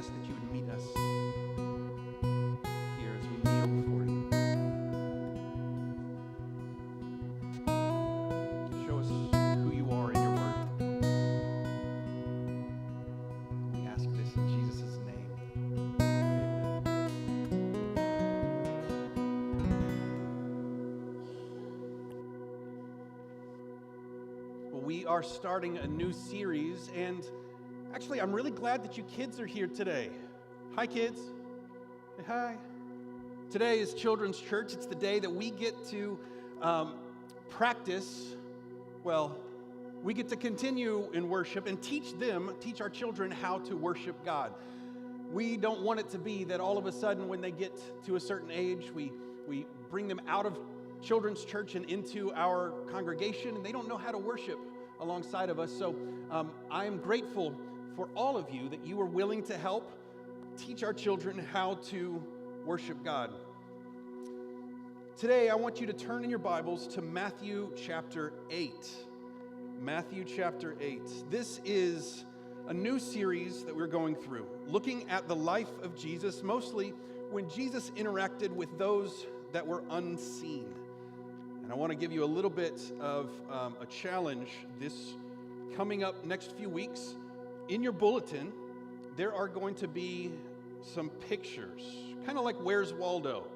ask that you would meet us here as we kneel before you. Show us who you are in your word. We ask this in Jesus' name. Amen. Well, we are starting a new series, and actually, I'm really glad that you kids are here today. Hi, kids. Say hi. Today is Children's Church. It's the day that we get to practice, we get to continue in worship and teach our children how to worship God. We don't want it to be that all of a sudden when they get to a certain age, we bring them out of Children's Church and into our congregation, and they don't know how to worship alongside of us. So I am grateful for all of you that you are willing to help teach our children how to worship God. Today, I want you to turn in your Bibles to Matthew chapter 8. Matthew chapter 8. This is a new series that we're going through, looking at the life of Jesus, mostly when Jesus interacted with those that were unseen. And I want to give you a little bit of a challenge this coming up next few weeks. In your bulletin, there are going to be some pictures, kind of like Where's Waldo?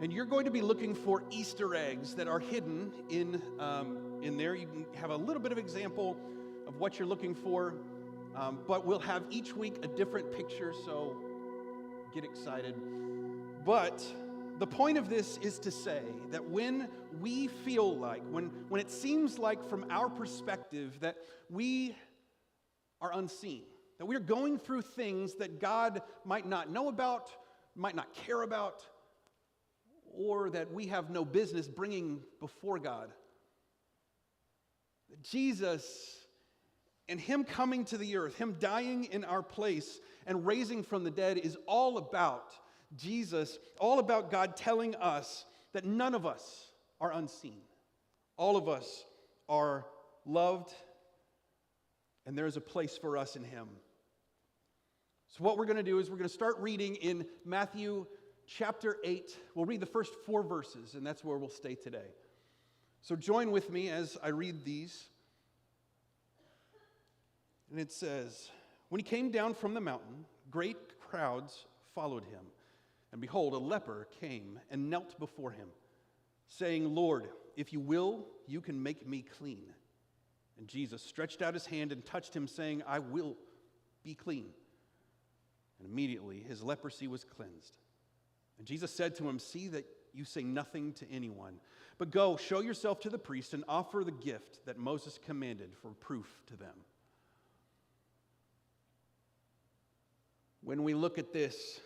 And you're going to be looking for Easter eggs that are hidden in there. You can have a little bit of example of what you're looking for, but we'll have each week a different picture, so get excited. But the point of this is to say that when we feel like, when it seems like from our perspective that we are unseen, that we are going through things that God might not know about, might not care about, or that we have no business bringing before God. Jesus and Him coming to the earth, Him dying in our place and raising from the dead is all about Jesus, all about God telling us that none of us are unseen. All of us are loved, and there is a place for us in Him. So what we're going to do is we're going to start reading in Matthew chapter 8. We'll read the first 4 verses, and that's where we'll stay today. So join with me as I read these. And it says, "When He came down from the mountain, great crowds followed Him. And behold, a leper came and knelt before Him, saying, 'Lord, if you will, you can make me clean.' And Jesus stretched out His hand and touched him, saying, 'I will be clean.' And immediately his leprosy was cleansed. And Jesus said to him, 'See that you say nothing to anyone, but go, show yourself to the priest and offer the gift that Moses commanded for proof to them.'" When we look at this,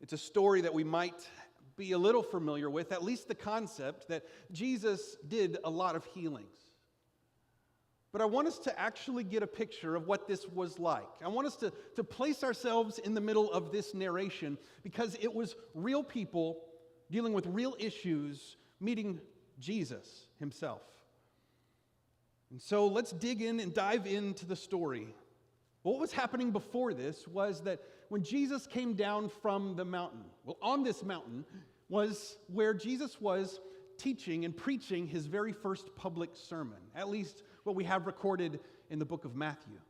it's a story that we might be a little familiar with, at least the concept that Jesus did a lot of healings. But I want us to actually get a picture of what this was like. I want us to place ourselves in the middle of this narration because it was real people dealing with real issues meeting Jesus Himself. And so let's dig in and dive into the story. What was happening before this was that when Jesus came down from the mountain, on this mountain was where Jesus was teaching and preaching His very first public sermon, at least what we have recorded in the book of Matthew.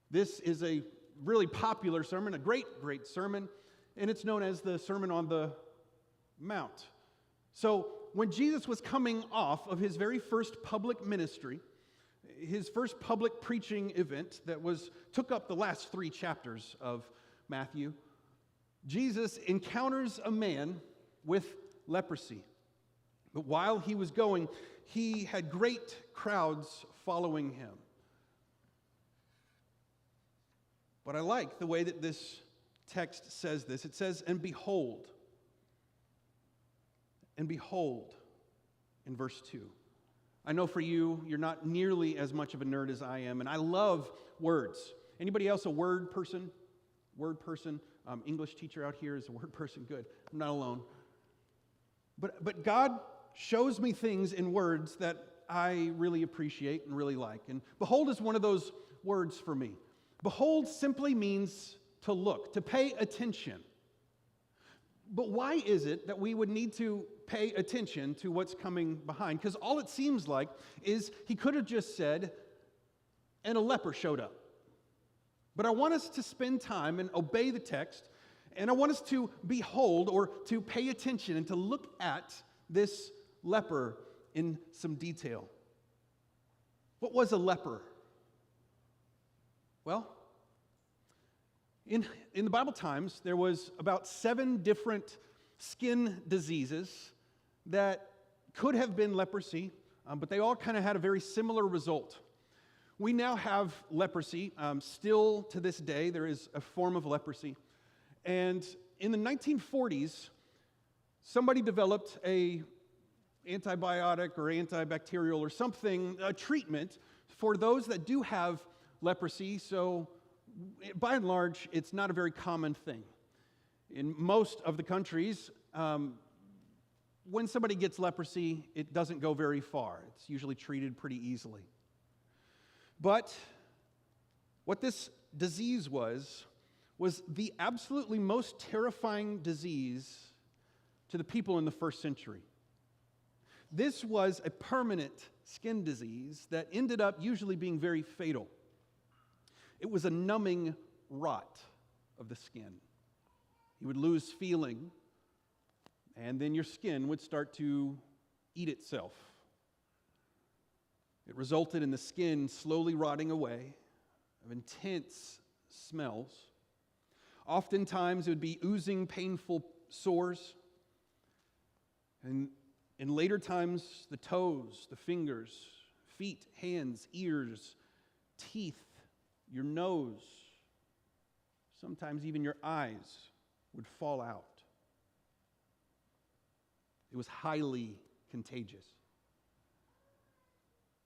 This is a really popular sermon, a great sermon, and it's known as the Sermon on the Mount. So when Jesus was coming off of His very first public ministry, His first public preaching event that took up the last 3 chapters of Matthew, Jesus encounters a man with leprosy. But while He was going, He had great crowds following Him. But I like the way that this text says this. It says, and behold, in verse 2. I know for you, you're not nearly as much of a nerd as I am, and I love words. Anybody else a word person? English teacher out here is a word person. Good. I'm not alone. But God shows me things in words that I really appreciate and really like. And behold is one of those words for me. Behold simply means to look, to pay attention. But why is it that we would need to pay attention to what's coming behind? Because all it seems like is he could have just said, and a leper showed up. But I want us to spend time and obey the text, and I want us to behold or to pay attention and to look at this leper in some detail. What was a leper? Well, in the Bible times, there was about 7 different skin diseases that could have been leprosy, but they all kind of had a very similar result. We now have leprosy. Still to this day, there is a form of leprosy. And in the 1940s, somebody developed a antibiotic or antibacterial or something, a treatment for those that do have leprosy. So by and large, it's not a very common thing. In most of the countries, when somebody gets leprosy, it doesn't go very far. It's usually treated pretty easily. But what this disease was the absolutely most terrifying disease to the people in the first century. This was a permanent skin disease that ended up usually being very fatal. It was a numbing rot of the skin. You would lose feeling, and then your skin would start to eat itself. It resulted in the skin slowly rotting away, of intense smells. Oftentimes, it would be oozing, painful sores. And in later times, the toes, the fingers, feet, hands, ears, teeth, your nose, sometimes even your eyes would fall out. It was highly contagious.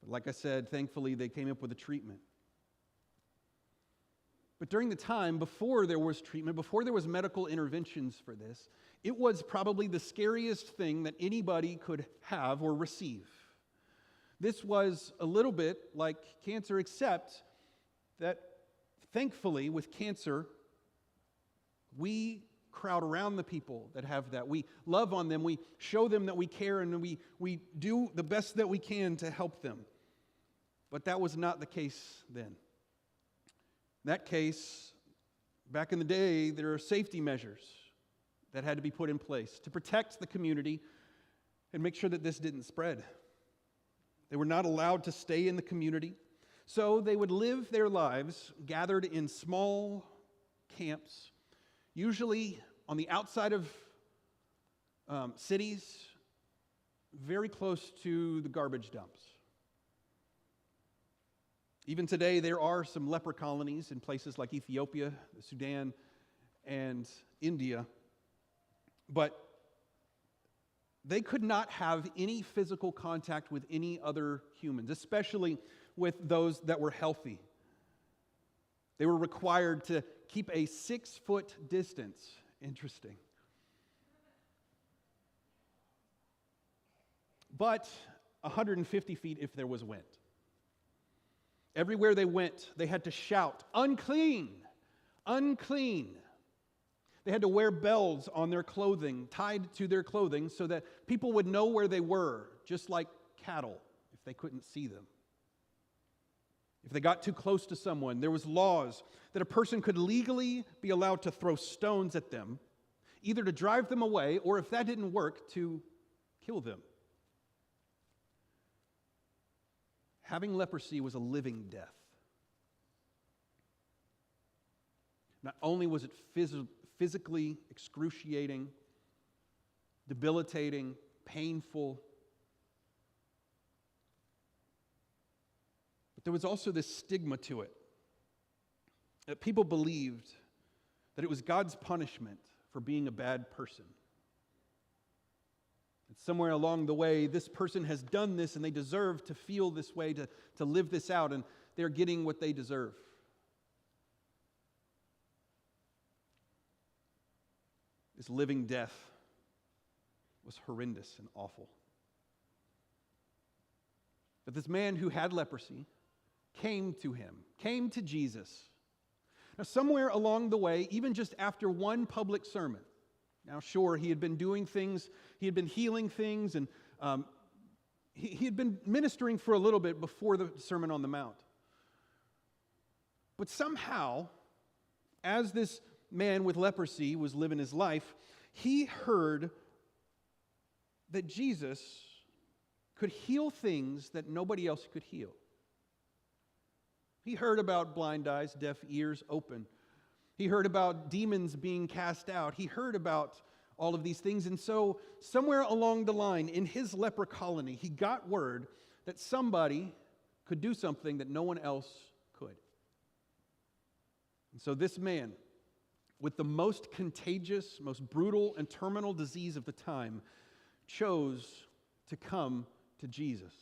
But like I said, thankfully they came up with a treatment. But during the time before there was treatment, before there was medical interventions for this, it was probably the scariest thing that anybody could have or receive. This was a little bit like cancer, except that thankfully with cancer, we crowd around the people that have that. We love on them, we show them that we care, and we do the best that we can to help them. But that was not the case then. In that case, back in the day, there are safety measures that had to be put in place to protect the community and make sure that this didn't spread. They were not allowed to stay in the community, so they would live their lives gathered in small camps, usually on the outside of cities, very close to the garbage dumps. Even today, there are some leper colonies in places like Ethiopia, Sudan, and India, but they could not have any physical contact with any other humans, especially with those that were healthy. They were required to keep a 6-foot distance. Interesting. But 150 feet if there was wind. Everywhere they went, they had to shout, "Unclean! Unclean!" They had to wear bells on their clothing, tied to their clothing, so that people would know where they were, just like cattle, if they couldn't see them. If they got too close to someone, there was laws that a person could legally be allowed to throw stones at them, either to drive them away, or if that didn't work, to kill them. Having leprosy was a living death. Not only was it physically excruciating, debilitating, painful, but there was also this stigma to it. That people believed that it was God's punishment for being a bad person. And somewhere along the way, this person has done this and they deserve to feel this way, to live this out, and they're getting what they deserve. This living death was horrendous and awful. But this man who had leprosy came to him, came to Jesus, Now, somewhere along the way, even just after one public sermon, now sure, he had been doing things, he had been healing things, and he had been ministering for a little bit before the Sermon on the Mount. But somehow, as this man with leprosy was living his life, he heard that Jesus could heal things that nobody else could heal. He heard about blind eyes, deaf ears open. He heard about demons being cast out. He heard about all of these things. And so somewhere along the line in his leper colony, he got word that somebody could do something that no one else could. And so this man, with the most contagious, most brutal, and terminal disease of the time, chose to come to Jesus.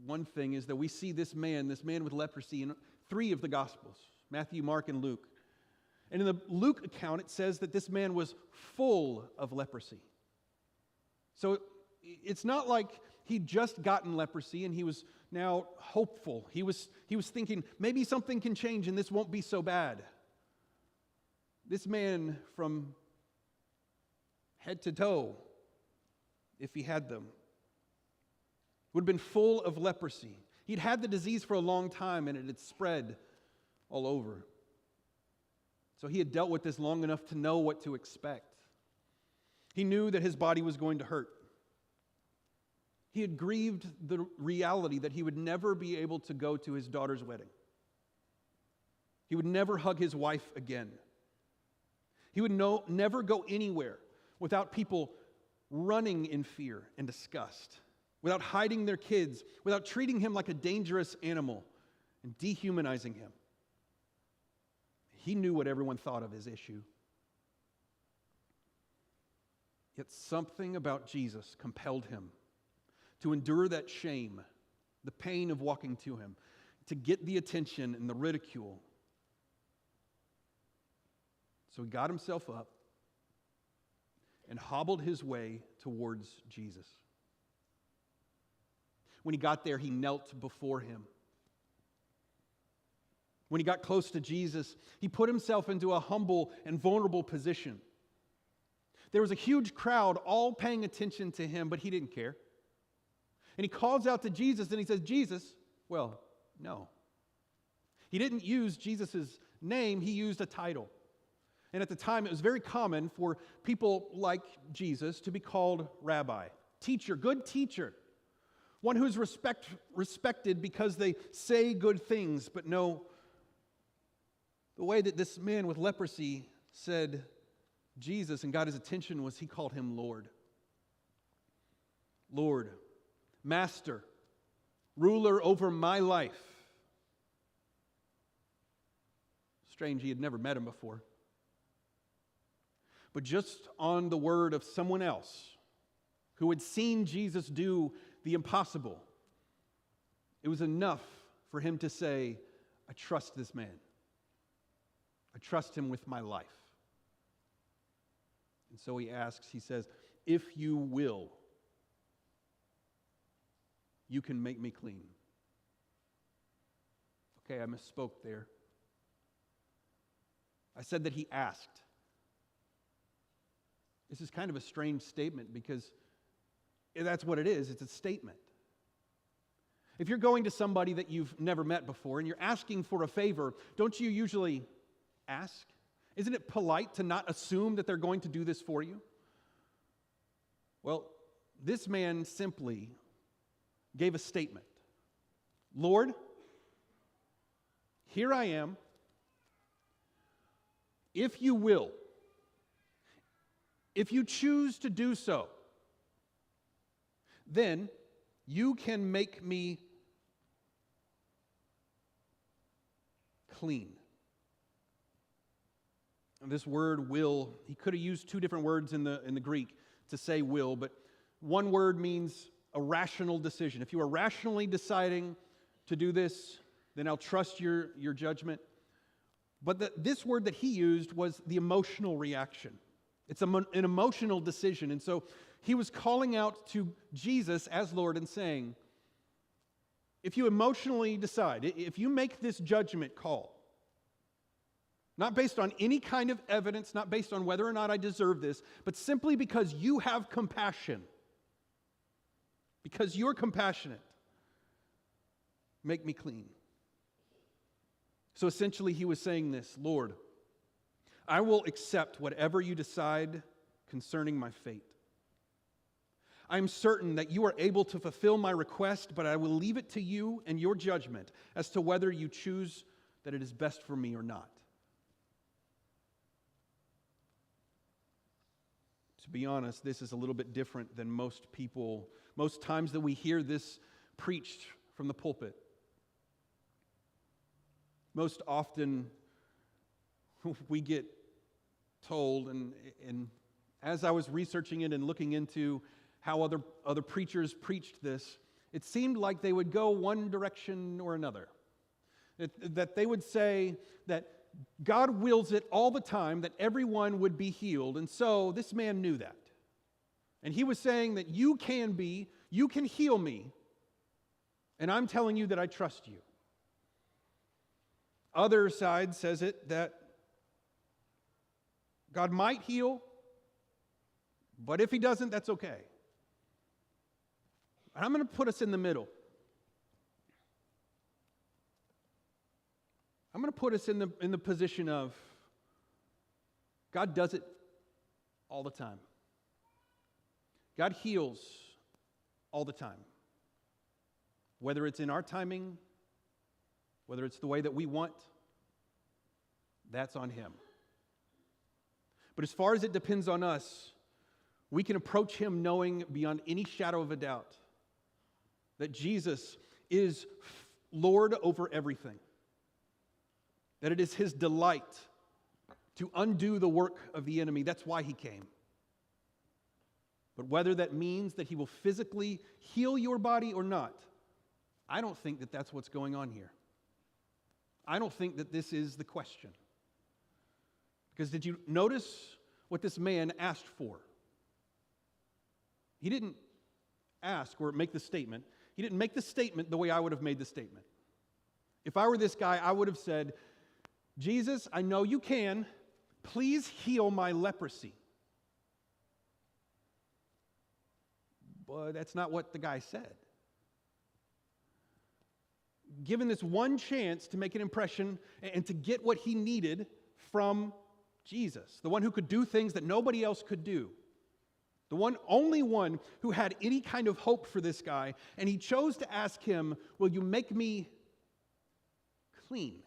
One thing is that we see this man with leprosy, in 3 of the Gospels, Matthew, Mark, and Luke. And in the Luke account, it says that this man was full of leprosy. So it's not like he'd just gotten leprosy and he was now hopeful. He was thinking, maybe something can change and this won't be so bad. This man, from head to toe, if he had them, would have been full of leprosy. He'd had the disease for a long time and it had spread all over. So he had dealt with this long enough to know what to expect. He knew that his body was going to hurt. He had grieved the reality that he would never be able to go to his daughter's wedding. He would never hug his wife again. He would never go anywhere without people running in fear and disgust, without hiding their kids, without treating him like a dangerous animal and dehumanizing him. He knew what everyone thought of his issue. Yet something about Jesus compelled him to endure that shame, the pain of walking to him, to get the attention and the ridicule. So he got himself up and hobbled his way towards Jesus. When he got there, he knelt before him. When he got close to Jesus, he put himself into a humble and vulnerable position. There was a huge crowd all paying attention to him, but he didn't care. And he calls out to Jesus and he says, Jesus, well, no. He didn't use Jesus' name, he used a title. And at the time, it was very common for people like Jesus to be called rabbi, teacher, good teacher. One who's respected because they say good things, but no. The way that this man with leprosy said Jesus and got his attention was he called him Lord. Lord, Master, ruler over my life. Strange, he had never met him before. But just on the word of someone else who had seen Jesus do the impossible, it was enough for him to say, I trust this man. I trust him with my life. And so he asks, he says, if you will, you can make me clean. Okay, I misspoke there. I said that he asked. This is kind of a strange statement because that's what it is. It's a statement. If you're going to somebody that you've never met before and you're asking for a favor, don't you usually ask? Isn't it polite to not assume that they're going to do this for you? Well, this man simply gave a statement. Lord, here I am. If you will, if you choose to do so, then you can make me clean. And this word will, he could have used 2 different words in the Greek to say will, but one word means a rational decision. If you are rationally deciding to do this, then I'll trust your judgment. But this word that he used was the emotional reaction. It's an emotional decision. And so he was calling out to Jesus as Lord and saying, if you emotionally decide, if you make this judgment call, not based on any kind of evidence, not based on whether or not I deserve this, but simply because you have compassion, because you're compassionate, make me clean. So essentially he was saying this: Lord, I will accept whatever you decide concerning my fate. I am certain that you are able to fulfill my request, but I will leave it to you and your judgment as to whether you choose that it is best for me or not. To be honest, this is a little bit different than most times that we hear this preached from the pulpit. Most often we get told, and as I was researching it and looking into how other preachers preached this, it seemed like they would go one direction or another. That they would say that God wills it all the time that everyone would be healed, and so this man knew that. And he was saying that you can heal me, and I'm telling you that I trust you. Other side says it that God might heal, but if he doesn't, that's okay. And I'm going to put us in the middle. I'm going to put us in the position of God does it all the time. God heals all the time. Whether it's in our timing, whether it's the way that we want, that's on him. But as far as it depends on us, we can approach him knowing beyond any shadow of a doubt that Jesus is Lord over everything. That it is his delight to undo the work of the enemy. That's why he came. But whether that means that he will physically heal your body or not, I don't think that that's what's going on here. I don't think that this is the question. Because did you notice what this man asked for? He didn't ask or make the statement. He didn't make the statement the way I would have made the statement. If I were this guy, I would have said, Jesus, I know you can. Please heal my leprosy. But that's not what the guy said. Given this one chance to make an impression and to get what he needed from Jesus, the one who could do things that nobody else could do, the only one who had any kind of hope for this guy, and he chose to ask him, will you make me clean?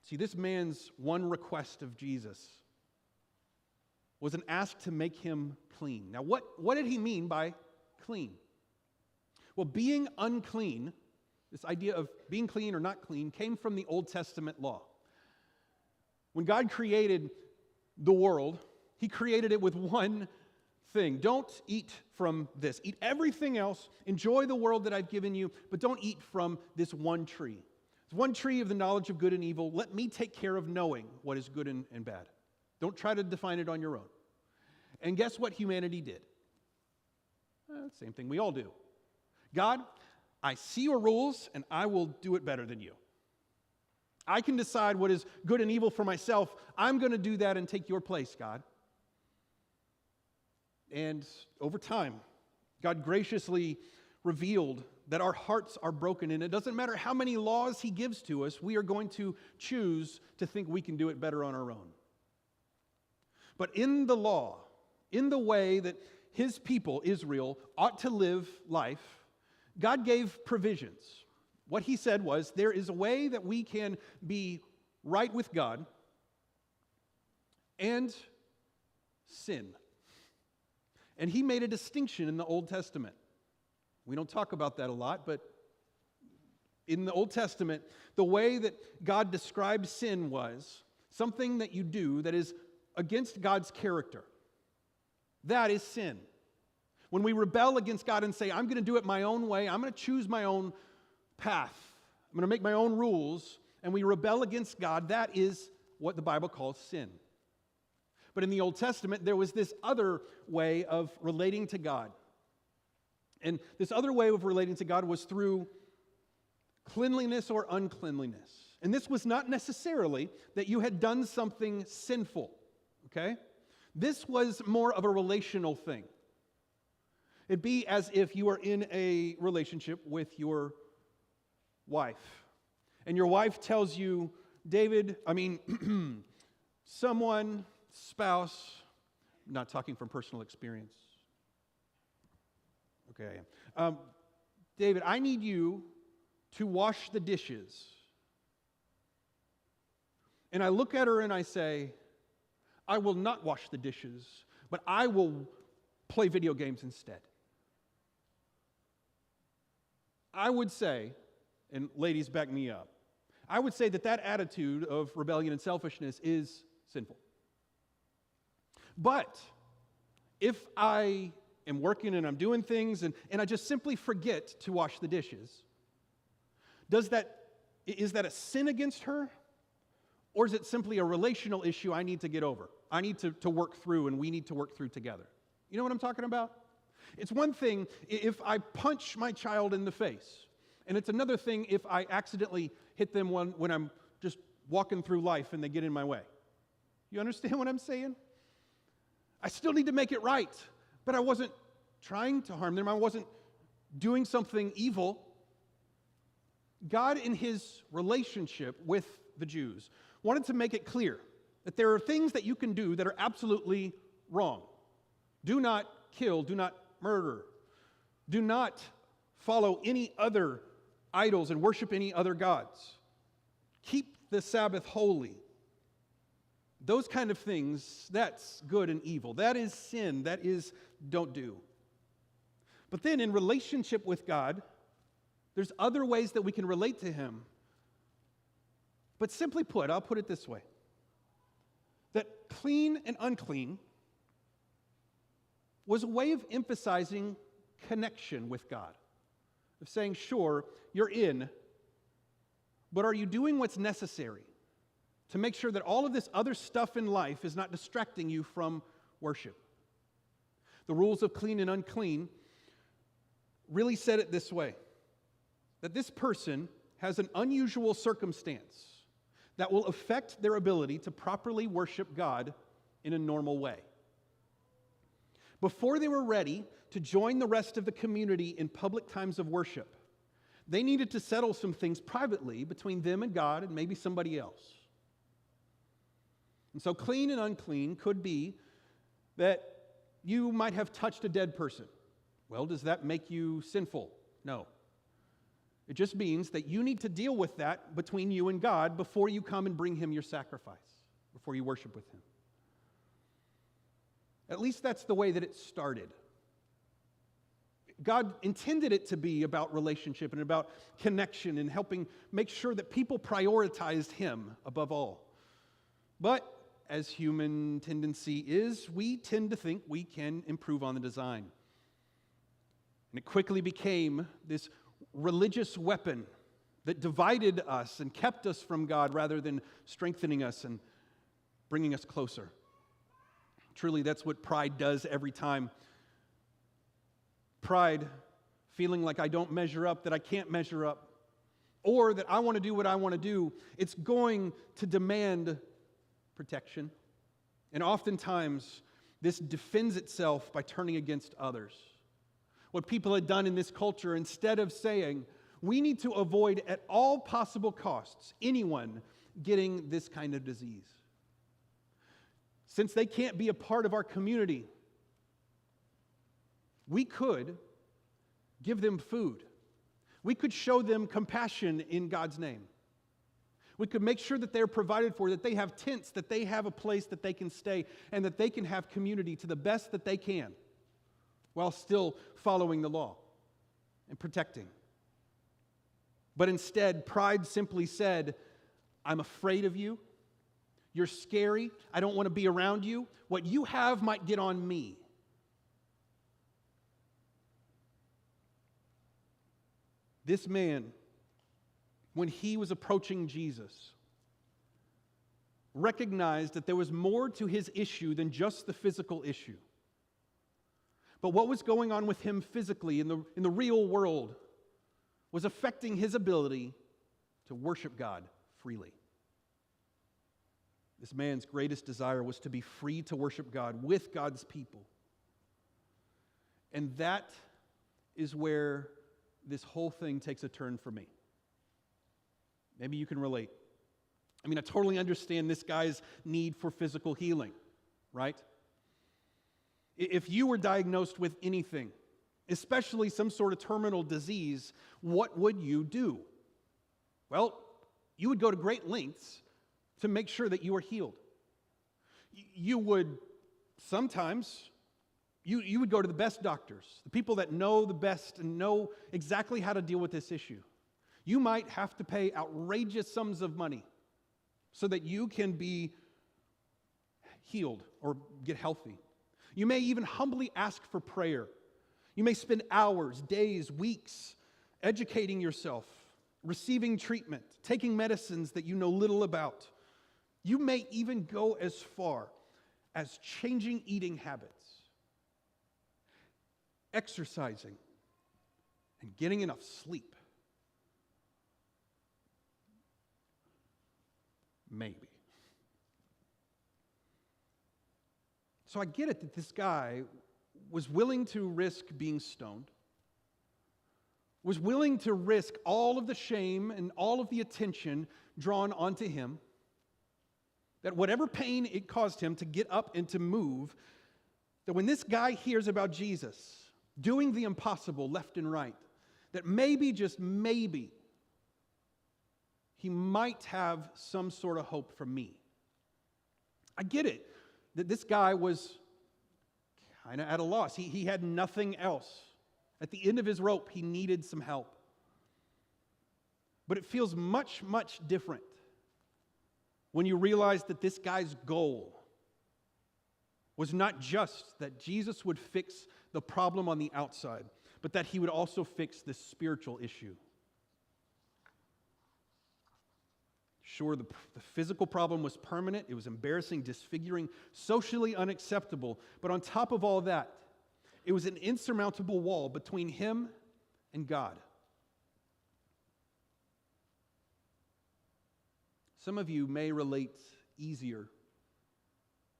See, this man's one request of Jesus was an ask to make him clean. Now, what did he mean by clean? Well, being unclean, this idea of being clean or not clean, came from the Old Testament law. When God created the world, he created it with one thing. Don't eat from this. Eat everything else. Enjoy the world that I've given you, but don't eat from this one tree. It's one tree of the knowledge of good and evil. Let me take care of knowing what is good and bad. Don't try to define it on your own. And guess what humanity did? Same thing we all do. God, I see your rules, and I will do it better than you. I can decide what is good and evil for myself. I'm going to do that and take your place, God. And over time, God graciously revealed that our hearts are broken, and it doesn't matter how many laws he gives to us, we are going to choose to think we can do it better on our own. But in the law, in the way that his people, Israel, ought to live life, God gave provisions. What he said was, there is a way that we can be right with God and sin. And he made a distinction in the Old Testament. We don't talk about that a lot, but in the Old Testament, the way that God described sin was something that you do that is against God's character. That is sin. When we rebel against God and say, I'm going to do it my own way, I'm going to choose my own path, I'm going to make my own rules, and we rebel against God, that is what the Bible calls sin. But in the Old Testament, there was this other way of relating to God. And this other way of relating to God was through cleanliness or uncleanliness. And this was not necessarily that you had done something sinful, okay? This was more of a relational thing. It'd be as if you are in a relationship with your wife. And your wife tells you, spouse, I'm not talking from personal experience. Okay. David, I need you to wash the dishes. And I look at her and I say, I will not wash the dishes, but I will play video games instead. I would say, and ladies back me up, I would say that attitude of rebellion and selfishness is sinful. But if I am working and I'm doing things and I just simply forget to wash the dishes, is that a sin against her? Or is it simply a relational issue I need to get over? I need to work through, and we need to work through together. You know what I'm talking about? It's one thing if I punch my child in the face, and it's another thing if I accidentally hit them when I'm just walking through life and they get in my way. You understand what I'm saying? I still need to make it right, but I wasn't trying to harm them. I wasn't doing something evil. God, in his relationship with the Jews, wanted to make it clear that there are things that you can do that are absolutely wrong. Do not kill, do not murder, do not follow any other idols and worship any other gods. Keep the Sabbath holy. Those kind of things, that's good and evil. That is sin. That is don't do. But then in relationship with God, there's other ways that we can relate to him. But simply put, I'll put it this way, that clean and unclean was a way of emphasizing connection with God, of saying, sure, you're in, but are you doing what's necessary to make sure that all of this other stuff in life is not distracting you from worship? The rules of clean and unclean really said it this way, that this person has an unusual circumstance that will affect their ability to properly worship God in a normal way. Before they were ready to join the rest of the community in public times of worship, they needed to settle some things privately between them and God and maybe somebody else. And so clean and unclean could be that you might have touched a dead person. Well, does that make you sinful? No. It just means that you need to deal with that between you and God before you come and bring him your sacrifice, before you worship with him. At least that's the way that it started. God intended it to be about relationship and about connection and helping make sure that people prioritized him above all. But as human tendency is, we tend to think we can improve on the design. And it quickly became this religious weapon that divided us and kept us from God rather than strengthening us and bringing us closer. Truly, that's what pride does every time. Pride, feeling like I don't measure up, that I can't measure up, or that I want to do what I want to do, it's going to demand protection. And oftentimes, this defends itself by turning against others. What people had done in this culture, instead of saying, we need to avoid at all possible costs anyone getting this kind of disease. Since they can't be a part of our community, we could give them food. We could show them compassion in God's name. We could make sure that they're provided for, that they have tents, that they have a place that they can stay, and that they can have community to the best that they can, while still following the law and protecting. But instead, pride simply said, I'm afraid of you. You're scary. I don't want to be around you. What you have might get on me. This man, when he was approaching Jesus, recognized that there was more to his issue than just the physical issue. But what was going on with him physically in the real world was affecting his ability to worship God freely. This man's greatest desire was to be free to worship God with God's people. And that is where this whole thing takes a turn for me. Maybe you can relate. I mean, I totally understand this guy's need for physical healing, right? If you were diagnosed with anything, especially some sort of terminal disease, what would you do? Well, you would go to great lengths to make sure that you were healed. You would sometimes, you would go to the best doctors, the people that know the best and know exactly how to deal with this issue. You might have to pay outrageous sums of money so that you can be healed or get healthy. You may even humbly ask for prayer. You may spend hours, days, weeks educating yourself, receiving treatment, taking medicines that you know little about. You may even go as far as changing eating habits, exercising, and getting enough sleep. Maybe. So I get it that this guy was willing to risk being stoned, was willing to risk all of the shame and all of the attention drawn onto him, that whatever pain it caused him to get up and to move, that when this guy hears about Jesus doing the impossible left and right, that maybe, just maybe, he might have some sort of hope for me. I get it that this guy was kind of at a loss. He had nothing else. At the end of his rope, he needed some help. But it feels much, much different when you realize that this guy's goal was not just that Jesus would fix the problem on the outside, but that he would also fix this spiritual issue. Sure, the physical problem was permanent. It was embarrassing, disfiguring, socially unacceptable. But on top of all that, it was an insurmountable wall between him and God. Some of you may relate easier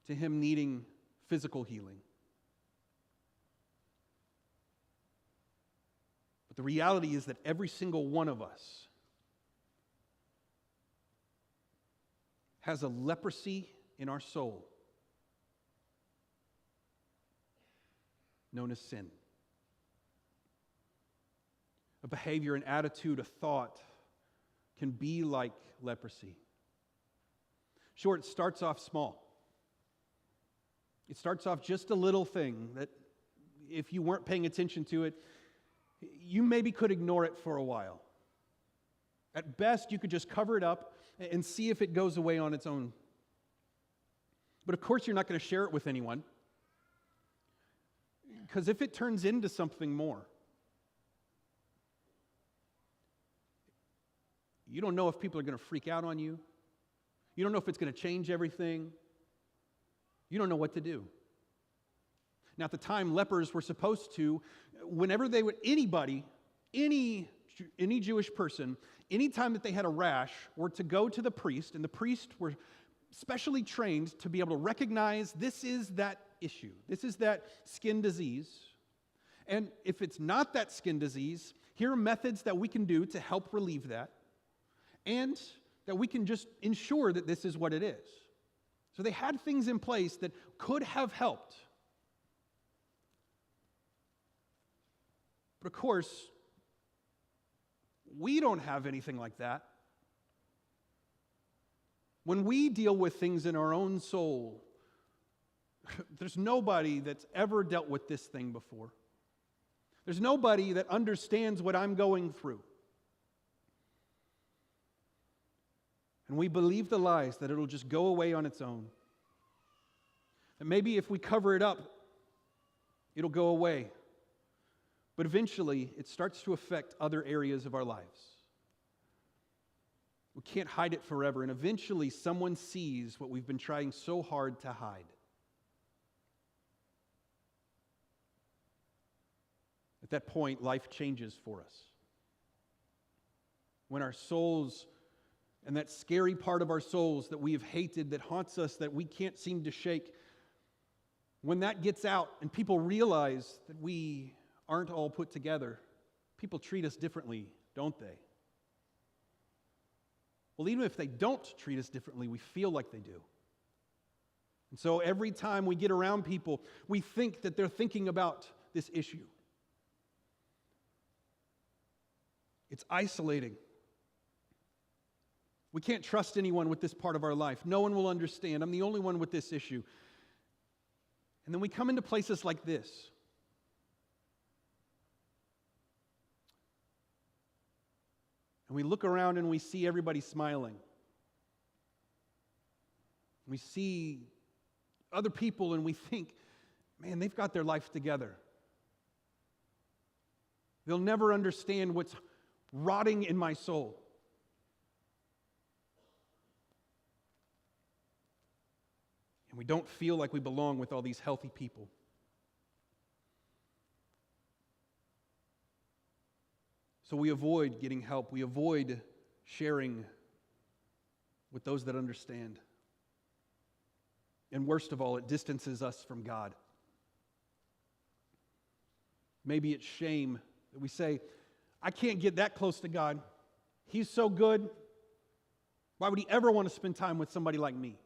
to him needing physical healing. But the reality is that every single one of us has a leprosy in our soul known as sin. A behavior, an attitude, a thought can be like leprosy. Sure, it starts off small. It starts off just a little thing that if you weren't paying attention to it, you maybe could ignore it for a while. At best, you could just cover it up and see if it goes away on its own. But of course, you're not going to share it with anyone. Because if it turns into something more, you don't know if people are going to freak out on you. You don't know if it's going to change everything. You don't know what to do. Now, at the time, lepers were supposed to, whenever they would, anybody, any Jewish person, anytime that they had a rash, were to go to the priest, and the priest were specially trained to be able to recognize this is that issue. This is that skin disease. And if it's not that skin disease, here are methods that we can do to help relieve that, and that we can just ensure that this is what it is. So they had things in place that could have helped. But of course, we don't have anything like that. When we deal with things in our own soul, there's nobody that's ever dealt with this thing before. There's nobody that understands what I'm going through. And we believe the lies that it'll just go away on its own. And maybe if we cover it up, it'll go away. But eventually, it starts to affect other areas of our lives. We can't hide it forever, and eventually someone sees what we've been trying so hard to hide. that point, life changes for us. When our souls and that scary part of our souls that we have hated, that haunts us, that we can't seem to shake, when that gets out and people realize that we aren't all put together, people treat us differently, don't they? Well, even if they don't treat us differently, we feel like they do. And so every time we get around people, we think that they're thinking about this issue. It's isolating. We can't trust anyone with this part of our life. No one will understand. I'm the only one with this issue. And then we come into places like this. And we look around and we see everybody smiling. We see other people and we think, man, they've got their life together. They'll never understand what's rotting in my soul. And we don't feel like we belong with all these healthy people. So we avoid getting help. We avoid sharing with those that understand. And worst of all, it distances us from God. Maybe it's shame that we say, I can't get that close to God. He's so good. Why would he ever want to spend time with somebody like me?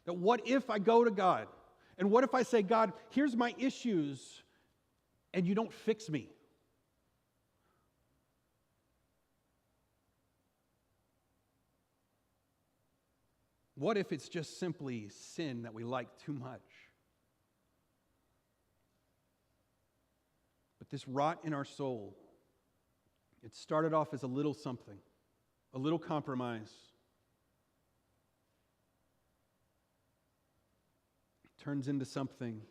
That what if I go to God? And what if I say, God, here's my issues, and you don't fix me? What if it's just simply sin that we like too much? But this rot in our soul, it started off as a little something, a little compromise. It turns into something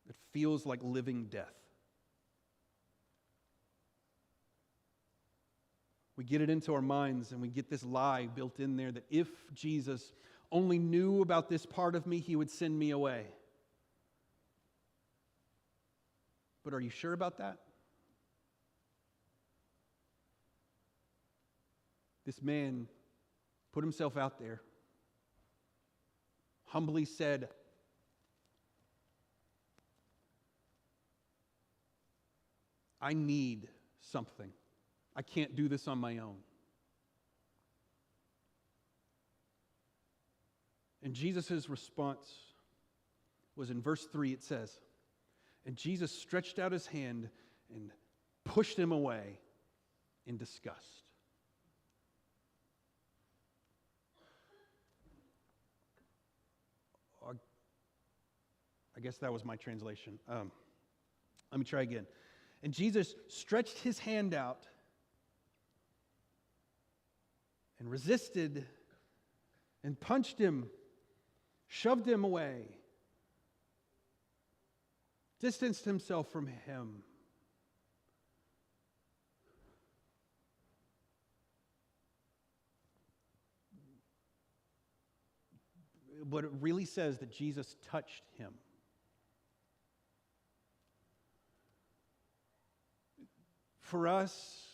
that feels like living death. We get it into our minds and we get this lie built in there that if Jesus only knew about this part of me, he would send me away. But are you sure about that? This man put himself out there, humbly said, I need something. I can't do this on my own. And Jesus' response was in verse 3, it says, and Jesus stretched out his hand and pushed him away in disgust. I guess that was my translation. Let me try again. And Jesus stretched his hand out and resisted and punched him, shoved him away, distanced himself from him. But it really says that Jesus touched him. For us,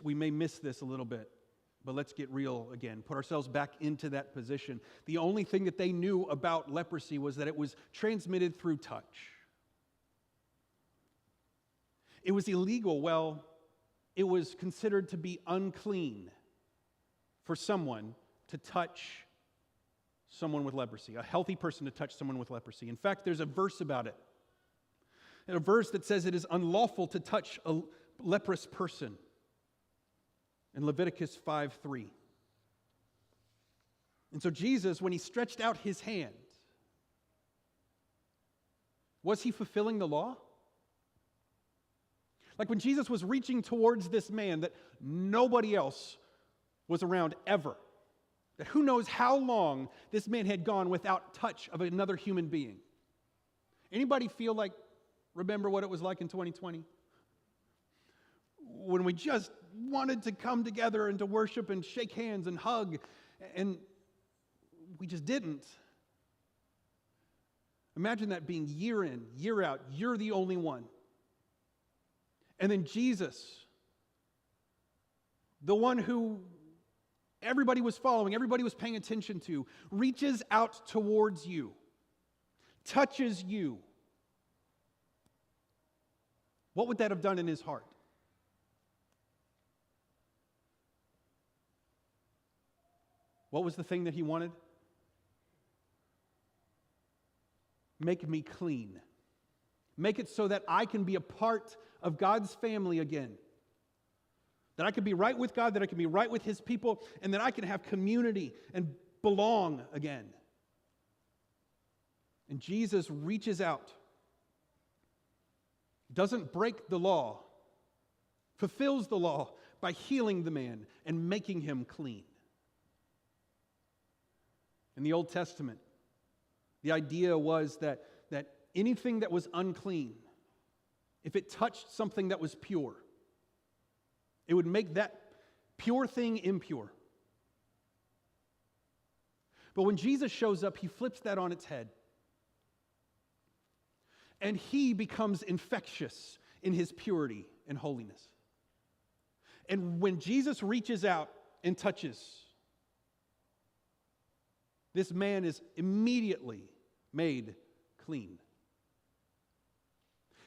we may miss this a little bit. But let's get real again. Put ourselves back into that position. The only thing that they knew about leprosy was that it was transmitted through touch. It was illegal. Well, it was considered to be unclean for someone to touch someone with leprosy, a healthy person to touch someone with leprosy. In fact, there's a verse about it. And a verse that says it is unlawful to touch a leprous person. In Leviticus 5:3. And so Jesus, when he stretched out his hand, was he fulfilling the law? Like when Jesus was reaching towards this man that nobody else was around ever, that who knows how long this man had gone without touch of another human being. Anybody remember what it was like in 2020? When we just wanted to come together and to worship and shake hands and hug, and we just didn't. Imagine that being year in, year out. You're the only one. And then Jesus, the one who everybody was following, everybody was paying attention to, reaches out towards you, touches you. What would that have done in his heart? What was the thing that he wanted? Make me clean. Make it so that I can be a part of God's family again. That I can be right with God, that I can be right with His people, and that I can have community and belong again. And Jesus reaches out, doesn't break the law, fulfills the law by healing the man and making him clean. In the Old Testament, the idea was that anything that was unclean, if it touched something that was pure, it would make that pure thing impure. But when Jesus shows up, He flips that on its head. And He becomes infectious in His purity and holiness. And when Jesus reaches out and touches, this man is immediately made clean.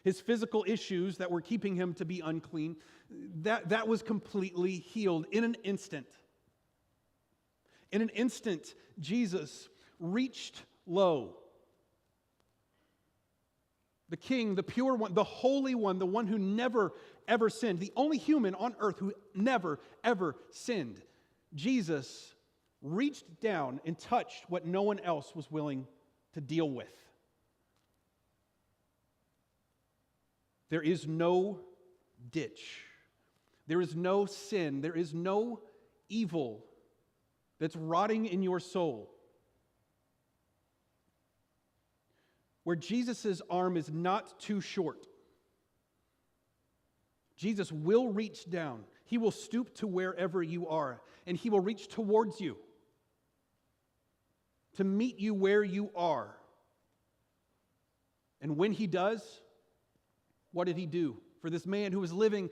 His physical issues that were keeping him to be unclean, that was completely healed in an instant. In an instant, Jesus reached low. The King, the pure one, the holy one, the one who never, ever sinned, the only human on earth who never, ever sinned. Jesus reached down and touched what no one else was willing to deal with. There is no ditch. There is no sin. There is no evil that's rotting in your soul where Jesus' arm is not too short. Jesus will reach down. He will stoop to wherever you are, and He will reach towards you to meet you where you are. And when He does, what did He do for this man who was living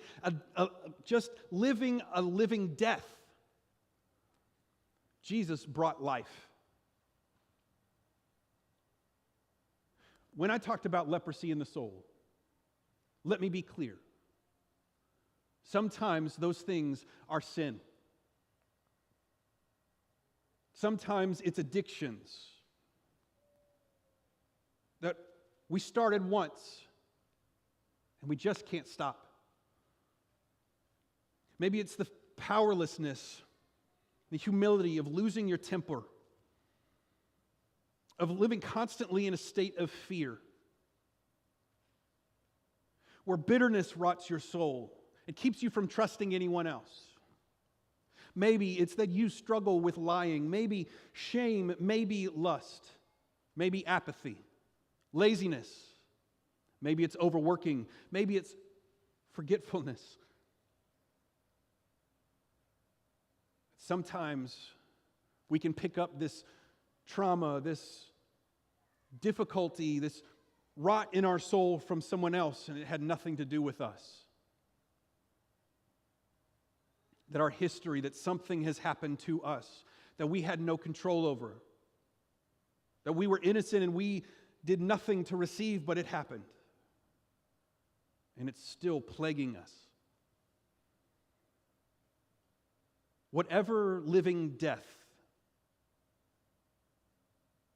just living a living death? Jesus brought life. When I talked about leprosy in the soul, let me be clear. Sometimes those things are sin. Sometimes it's addictions that we started once and we just can't stop. Maybe it's the powerlessness, the humility of losing your temper, of living constantly in a state of fear, where bitterness rots your soul. It keeps you from trusting anyone else. Maybe it's that you struggle with lying, maybe shame, maybe lust, maybe apathy, laziness. Maybe it's overworking. Maybe it's forgetfulness. Sometimes we can pick up this trauma, this difficulty, this rot in our soul from someone else, and it had nothing to do with us. That our history, that something has happened to us that we had no control over. That we were innocent and we did nothing to receive, but it happened. And it's still plaguing us. Whatever living death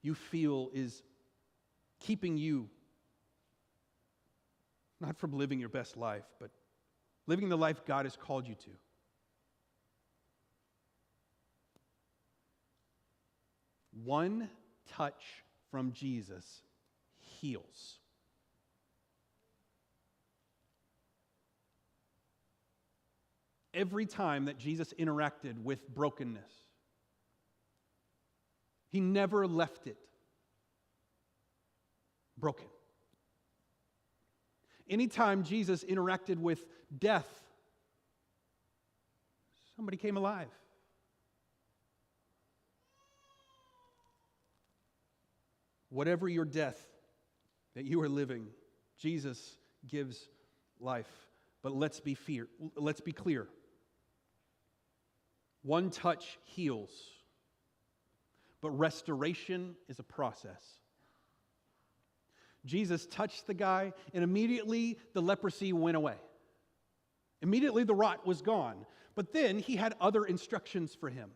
you feel is keeping you not from living your best life, but living the life God has called you to. One touch from Jesus heals. Every time that Jesus interacted with brokenness, He never left it broken. Anytime Jesus interacted with death, somebody came alive. Whatever your death that you are living. Jesus gives life. But let's be clear. One touch heals, but restoration is a process. Jesus touched the guy, and immediately the leprosy went away. Immediately the rot was gone. But then he had other instructions for him.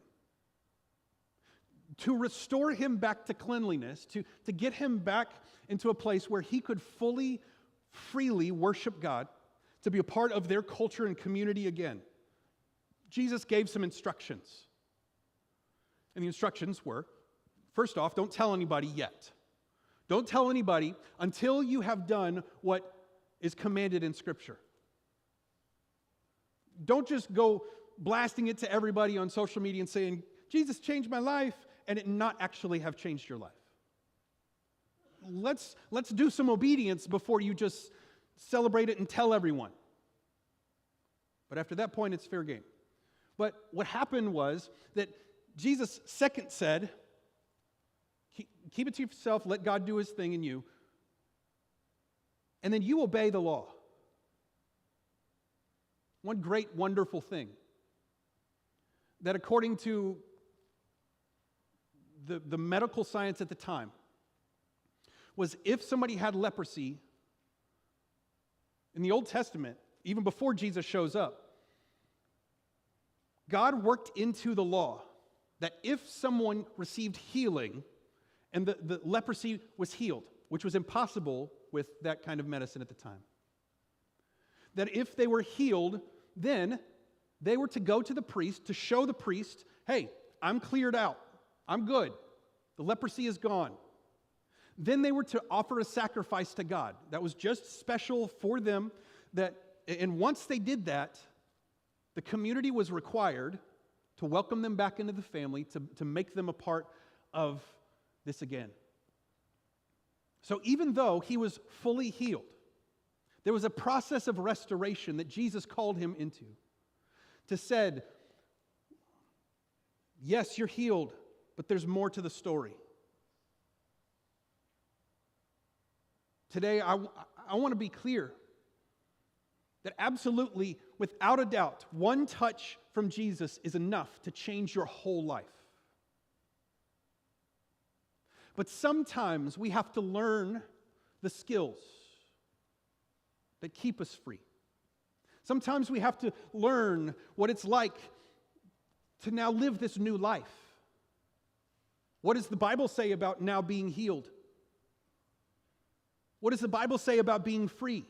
To restore him back to cleanliness, to get him back into a place where he could freely worship God, to be a part of their culture and community again. Jesus gave some instructions. And the instructions were, first off, don't tell anybody yet. Don't tell anybody until you have done what is commanded in Scripture. Don't just go blasting it to everybody on social media and saying, Jesus changed my life, and it not actually have changed your life. Let's do some obedience before you just celebrate it and tell everyone. But after that point, it's fair game. But what happened was that Jesus second said, keep it to yourself, let God do his thing in you, and then you obey the law. One great, wonderful thing that according to the medical science at the time was if somebody had leprosy, in the Old Testament, even before Jesus shows up, God worked into the law that if someone received healing and the leprosy was healed, which was impossible with that kind of medicine at the time, that if they were healed, then they were to go to the priest to show the priest, hey, I'm cleared out. I'm good. The leprosy is gone. Then they were to offer a sacrifice to God. That was just special for them. And once they did that, the community was required to welcome them back into the family, to make them a part of this again. So even though he was fully healed, there was a process of restoration that Jesus called him into. To said, yes, you're healed, but there's more to the story. Today, I want to be clear that absolutely, without a doubt, one touch from Jesus is enough to change your whole life. But sometimes we have to learn the skills that keep us free. Sometimes we have to learn what it's like to now live this new life. What does the Bible say about now being healed? What does the Bible say about being free?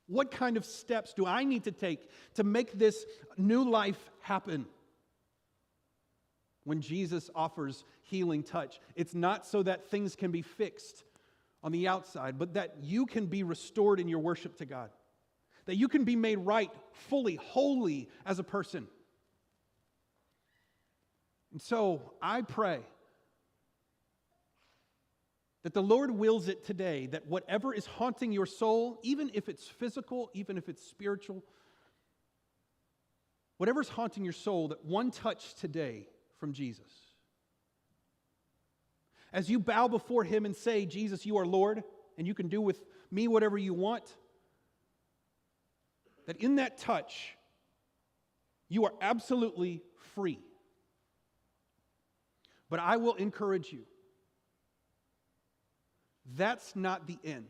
What kind of steps do I need to take to make this new life happen? When Jesus offers healing touch, it's not so that things can be fixed on the outside, but that you can be restored in your worship to God. That you can be made right, fully, holy as a person. And so I pray that the Lord wills it today, that whatever is haunting your soul, even if it's physical, even if it's spiritual, whatever's haunting your soul, that one touch today from Jesus. As you bow before him and say, Jesus, you are Lord, and you can do with me whatever you want, that in that touch, you are absolutely free. But I will encourage you, that's not the end.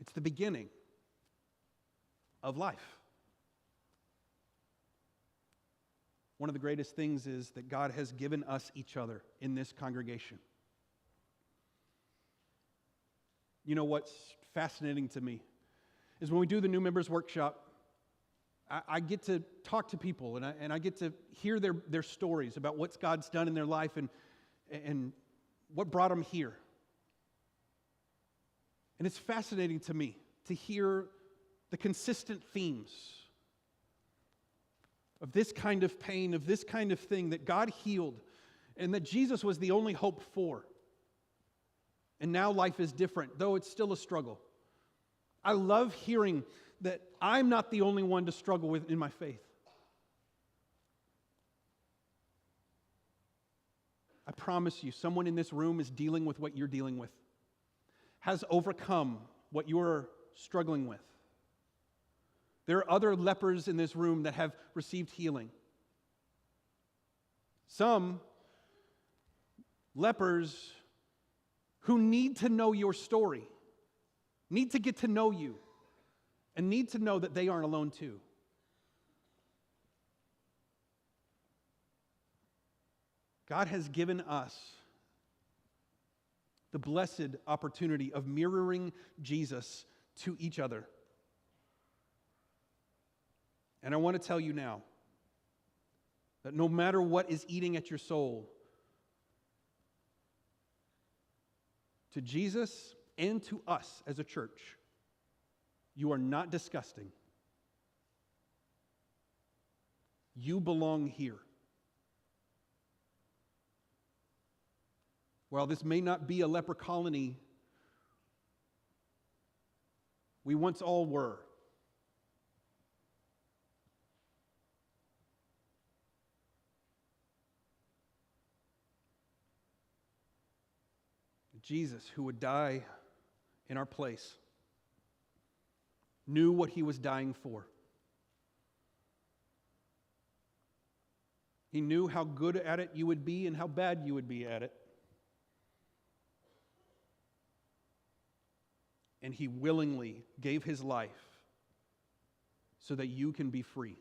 It's the beginning of life. One of the greatest things is that God has given us each other in this congregation. You know what's fascinating to me is when we do the new members workshop, I get to talk to people and I get to hear their stories about what God's done in their life and what brought them here. And it's fascinating to me to hear the consistent themes of this kind of pain, of this kind of thing that God healed and that Jesus was the only hope for. And now life is different, though it's still a struggle. I love hearing that I'm not the only one to struggle with in my faith. I promise you, someone in this room is dealing with what you're dealing with, has overcome what you're struggling with. There are other lepers in this room that have received healing. Some lepers who need to know your story, need to get to know you, and need to know that they aren't alone too. God has given us the blessed opportunity of mirroring Jesus to each other. And I want to tell you now that no matter what is eating at your soul, to Jesus and to us as a church, you are not disgusting. You belong here. While this may not be a leper colony, we once all were. Jesus, who would die in our place, knew what he was dying for. He knew how good at it you would be and how bad you would be at it. And he willingly gave his life so that you can be free.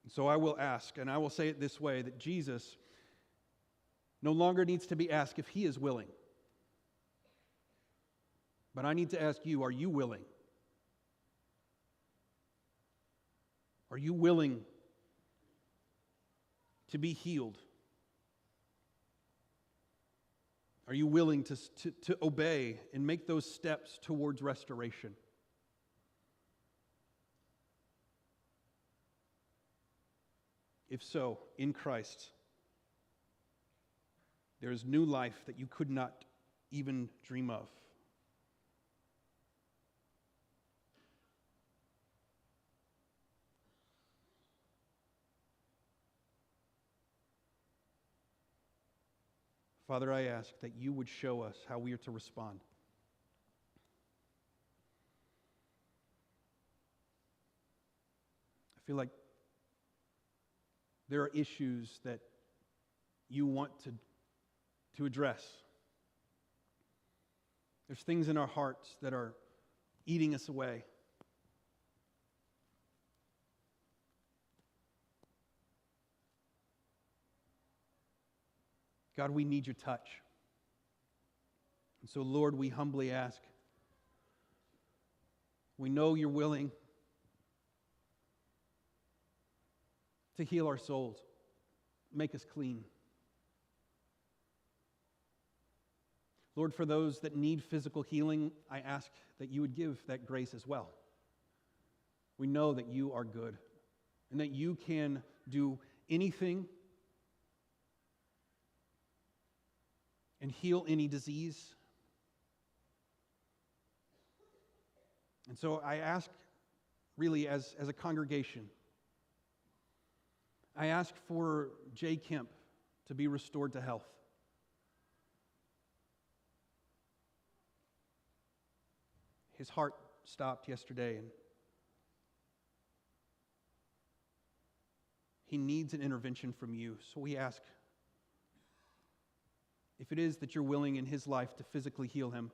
And so I will ask, and I will say it this way, that Jesus no longer needs to be asked if he is willing. But I need to ask you, are you willing? Are you willing to be healed? Are you willing to obey and make those steps towards restoration? If so, in Christ, there is new life that you could not even dream of. Father, I ask that you would show us how we are to respond. I feel like there are issues that you want to address. There's things in our hearts that are eating us away. God, we need your touch. And so, Lord, we humbly ask. We know you're willing to heal our souls, make us clean. Lord, for those that need physical healing, I ask that you would give that grace as well. We know that you are good and that you can do anything and heal any disease. And so I ask, really, as a congregation, I ask for Jay Kemp to be restored to health. His heart stopped yesterday, and he needs an intervention from you. So we ask, if it is that you're willing in his life to physically heal him,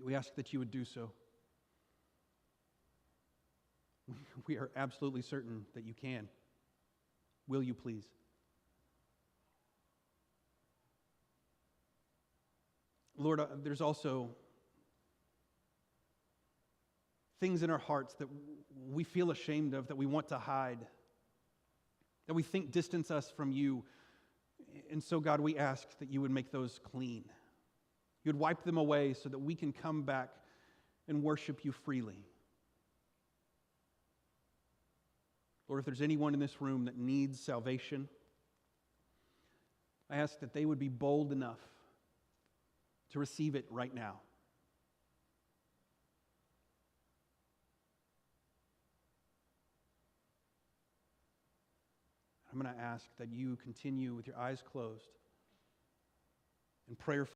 we ask that you would do so. We are absolutely certain that you can. Will you please? Lord, there's also things in our hearts that we feel ashamed of, that we want to hide, that we think distance us from you. And so, God, we ask that you would make those clean. You would wipe them away so that we can come back and worship you freely. Lord, if there's anyone in this room that needs salvation, I ask that they would be bold enough to receive it right now. I'm going to ask that you continue with your eyes closed and prayerfully